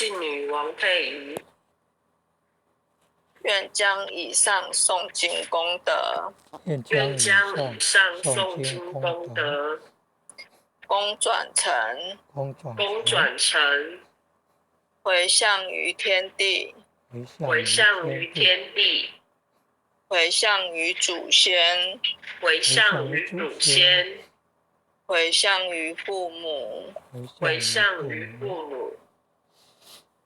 信女王佩仪，愿将以上诵经功德，愿将以上诵经功德，功转成回向于天地，回向于天地，回向于祖先，回向于祖先，回向于父母，回向于父母，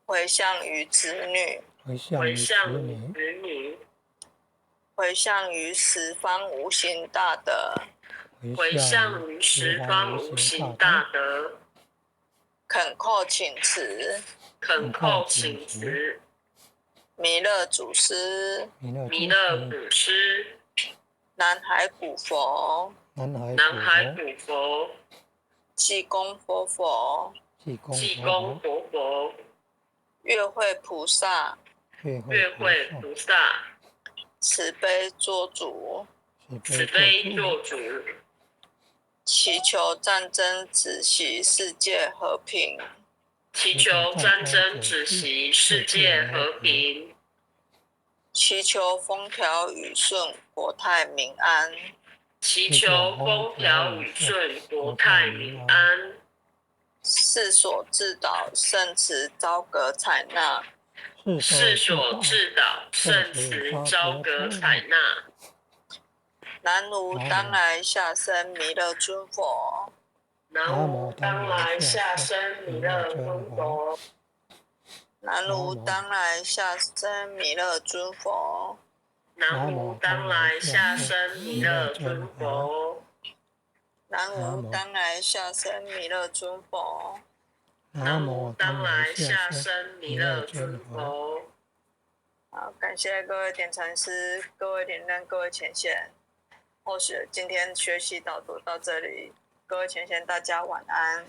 回向于子女，回向于子女，回向于十方无形大德，回向于十方无形大德，恳叩请辞，恳叩请辞，弥勒祖师，南海古佛，济公活佛，月慧菩萨，慈悲做主，祈求战争止息，世界和平，祈求风调雨顺，国泰民安，世所至岛圣慈昭格采纳，南无当来下生弥勒尊佛，南无当来下生弥勒尊佛，南无当来下生弥勒尊佛，南无当来下生弥勒尊佛，南无当来下生弥勒尊佛，南无当来下生弥勒尊佛。好，感谢各位点传师、各位点灯、各位前线。或许今天学习导读到这里，各位前线大家晚安。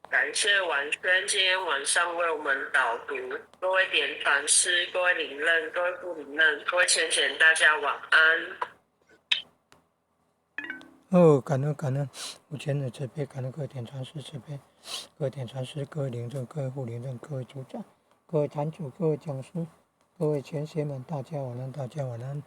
感谢婉轩今天晚上为我们导读，各位点传师、各位领任、各位副领任、各位前线大家晚安。感恩无前的慈悲，感恩各位点传师慈悲，各位点传师、各位领任、各位副领任、各位组长、各位坛主、各位讲师、各位前贤们，大家晚安，大家晚安。